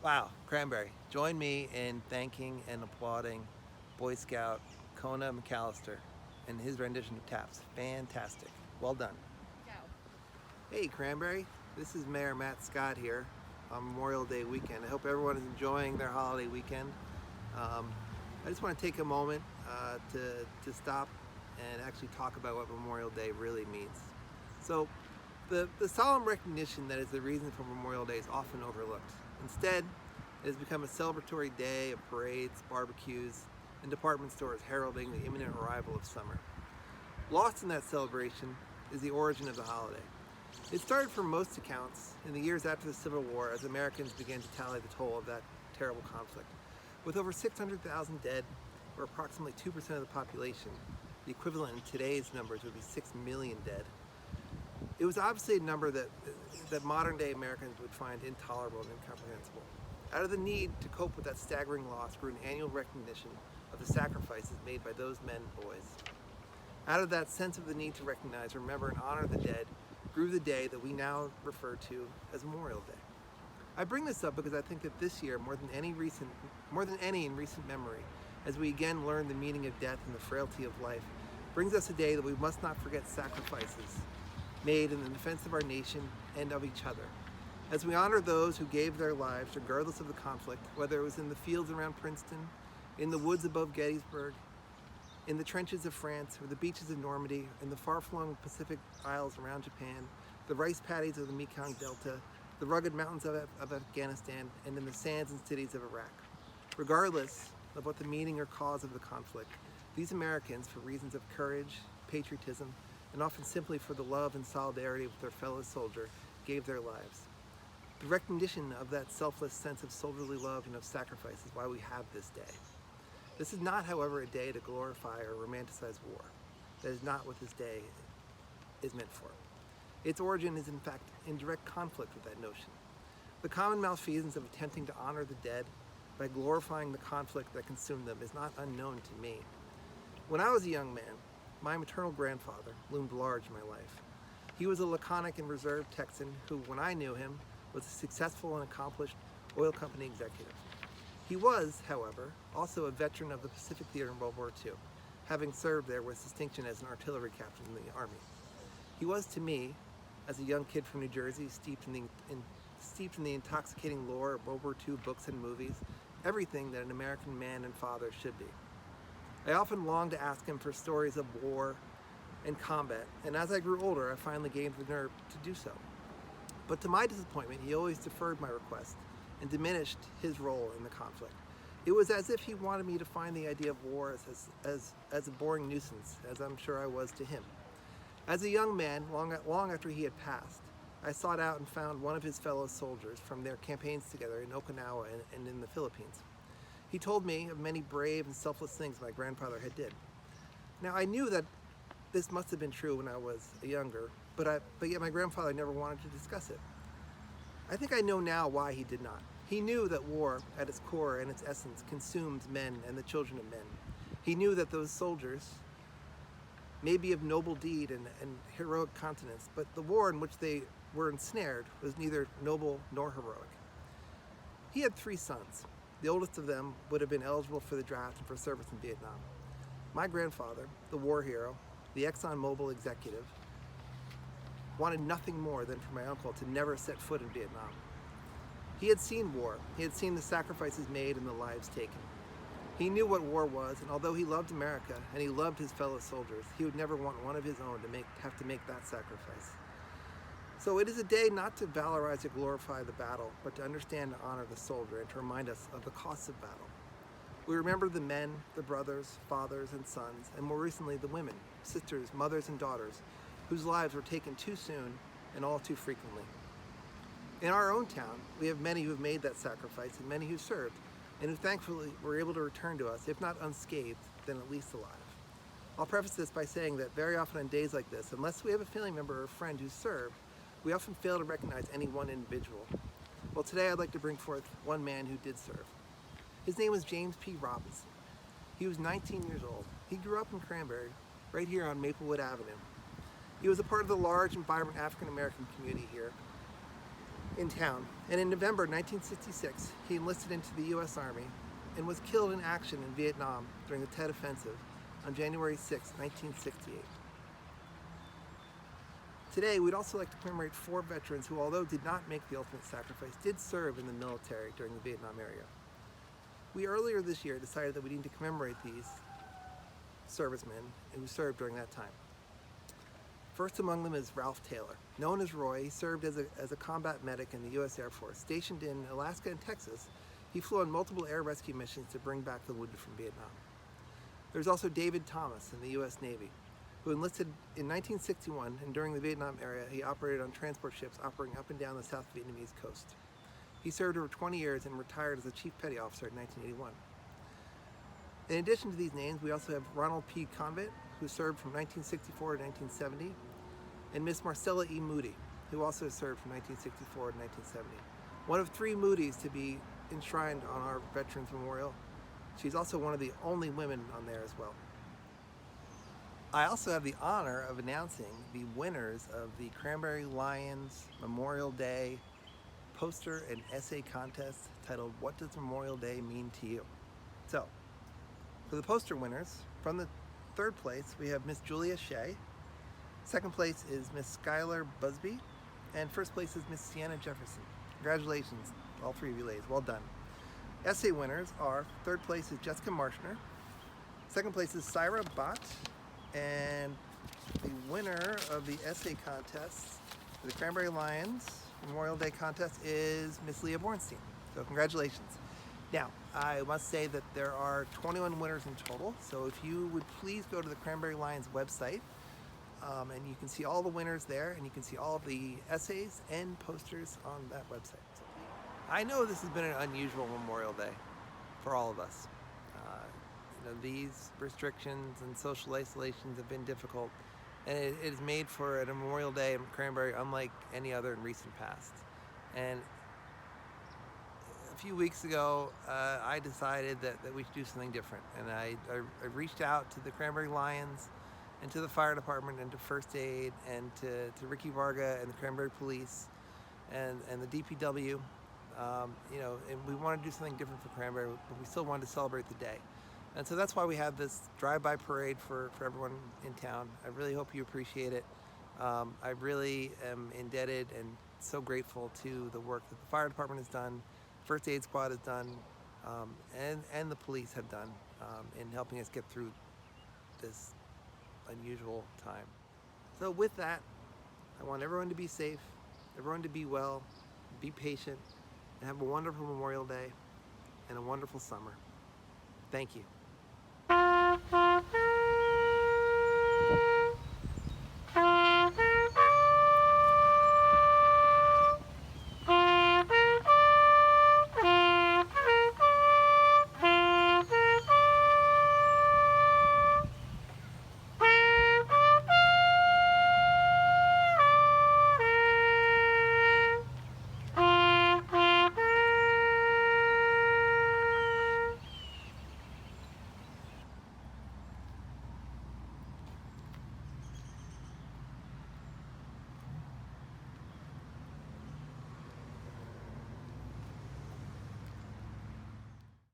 Wow, Cranbury. Join me in thanking and applauding Boy Scout Kona MacAllister and his rendition of Taps. Fantastic. Well done. Hey, Cranbury. This is Mayor Matt Scott here on Memorial Day weekend. I hope everyone is enjoying their holiday weekend. I just want to take a moment to stop and actually talk about what Memorial Day really means. So, the solemn recognition that is the reason for Memorial Day is often overlooked. Instead, it has become a celebratory day of parades, barbecues, and department stores heralding the imminent arrival of summer. Lost in that celebration is the origin of the holiday. It started from most accounts in the years after the Civil War as Americans began to tally the toll of that terrible conflict. With over 600,000 dead, or approximately 2% of the population, the equivalent in today's numbers would be 6 million dead. It was obviously a number that modern day Americans would find intolerable and incomprehensible. Out of the need to cope with that staggering loss grew an annual recognition of the sacrifices made by those men and boys. Out of that sense of the need to recognize, remember, and honor the dead grew the day that we now refer to as Memorial Day. I bring this up because I think that this year, more than any in recent memory, as we again learn the meaning of death and the frailty of life, brings us a day that we must not forget sacrifices made in the defense of our nation and of each other. As we honor those who gave their lives regardless of the conflict, whether it was in the fields around Princeton, in the woods above Gettysburg, in the trenches of France, or the beaches of Normandy, in the far-flung Pacific Isles around Japan, the rice paddies of the Mekong Delta, the rugged mountains of Afghanistan, and in the sands and cities of Iraq. Regardless of what the meaning or cause of the conflict, these Americans, for reasons of courage, patriotism, and often simply for the love and solidarity with their fellow soldier, gave their lives. The recognition of that selfless sense of soldierly love and of sacrifice is why we have this day. This is not, however, a day to glorify or romanticize war. That is not what this day is meant for. Its origin is, in fact, in direct conflict with that notion. The common malfeasance of attempting to honor the dead by glorifying the conflict that consumed them is not unknown to me. When I was a young man, my maternal grandfather loomed large in my life. He was a laconic and reserved Texan who, when I knew him, was a successful and accomplished oil company executive. He was, however, also a veteran of the Pacific Theater in World War II, having served there with distinction as an artillery captain in the Army. He was to me, as a young kid from New Jersey, steeped in the intoxicating lore of World War II books and movies, everything that an American man and father should be. I often longed to ask him for stories of war and combat, and as I grew older, I finally gained the nerve to do so. But to my disappointment, he always deferred my request and diminished his role in the conflict. It was as if he wanted me to find the idea of war as a boring nuisance, as I'm sure I was to him. As a young man, long after he had passed, I sought out and found one of his fellow soldiers from their campaigns together in Okinawa and in the Philippines. He told me of many brave and selfless things my grandfather had did. Now, I knew that this must have been true when I was younger, but yet my grandfather never wanted to discuss it. I think I know now why he did not. He knew that war, at its core and its essence, consumes men and the children of men. He knew that those soldiers may be of noble deed and heroic countenance, but the war in which they were ensnared was neither noble nor heroic. He had 3 sons. The oldest of them would have been eligible for the draft and for service in Vietnam. My grandfather, the war hero, the ExxonMobil executive, wanted nothing more than for my uncle to never set foot in Vietnam. He had seen war. He had seen the sacrifices made and the lives taken. He knew what war was, and although he loved America and he loved his fellow soldiers, he would never want one of his own to have to make that sacrifice. So it is a day not to valorize or glorify the battle, but to understand and honor the soldier and to remind us of the costs of battle. We remember the men, the brothers, fathers, and sons, and more recently the women, sisters, mothers, and daughters, whose lives were taken too soon and all too frequently. In our own town, we have many who have made that sacrifice and many who served, and who thankfully were able to return to us, if not unscathed, then at least alive. I'll preface this by saying that very often on days like this, unless we have a family member or a friend who served, we often fail to recognize any one individual. Well, today I'd like to bring forth one man who did serve. His name was James P. Robinson. He was 19 years old. He grew up in Cranbury, right here on Maplewood Avenue. He was a part of the large and vibrant African American community here, in town. And in November 1966, he enlisted into the U.S. Army and was killed in action in Vietnam during the Tet Offensive on January 6, 1968. Today, we'd also like to commemorate 4 veterans who, although did not make the ultimate sacrifice, did serve in the military during the Vietnam era. We earlier this year decided that we need to commemorate these servicemen who served during that time. First among them is Ralph Taylor. Known as Roy, he served as a combat medic in the U.S. Air Force. Stationed in Alaska and Texas, he flew on multiple air rescue missions to bring back the wounded from Vietnam. There's also David Thomas in the U.S. Navy, who enlisted in 1961, and during the Vietnam era, he operated on transport ships operating up and down the South Vietnamese coast. He served over 20 years and retired as a Chief Petty Officer in 1981. In addition to these names, we also have Ronald P. Convitt, who served from 1964 to 1970, and Miss Marcella E. Moody, who also served from 1964 to 1970. One of 3 Moodys to be enshrined on our Veterans Memorial. She's also one of the only women on there as well. I also have the honor of announcing the winners of the Cranbury Lions Memorial Day poster and essay contest titled, "What Does Memorial Day Mean to You?" So, for the poster winners, from the 3rd place, we have Miss Julia Shea. 2nd place is Miss Skylar Busby. And 1st place is Miss Sienna Jefferson. Congratulations, all 3 of you ladies, well done. Essay winners are, 3rd place is Jessica Marshner. 2nd place is Syra Bott. And the winner of the essay contest for the Cranbury Lions Memorial Day contest is Miss Leah Bornstein. So congratulations. Now, I must say that there are 21 winners in total, so if you would please go to the Cranbury Lions website, and you can see all the winners there, and you can see all of the essays and posters on that website. I know this has been an unusual Memorial Day for all of us. These restrictions and social isolations have been difficult, and it is made for a Memorial Day in Cranbury unlike any other in recent past. And a few weeks ago, I decided that we should do something different, and I reached out to the Cranbury Lions and to the fire department and to first aid and to Ricky Varga and the Cranbury Police and the DPW, and we wanted to do something different for Cranbury, but we still wanted to celebrate the day. And so that's why we have this drive-by parade for everyone in town. I really hope you appreciate it. I really am indebted and so grateful to the work that the fire department has done, first aid squad has done, and the police have done in helping us get through this unusual time. So with that, I want everyone to be safe, everyone to be well, be patient, and have a wonderful Memorial Day and a wonderful summer. Thank you.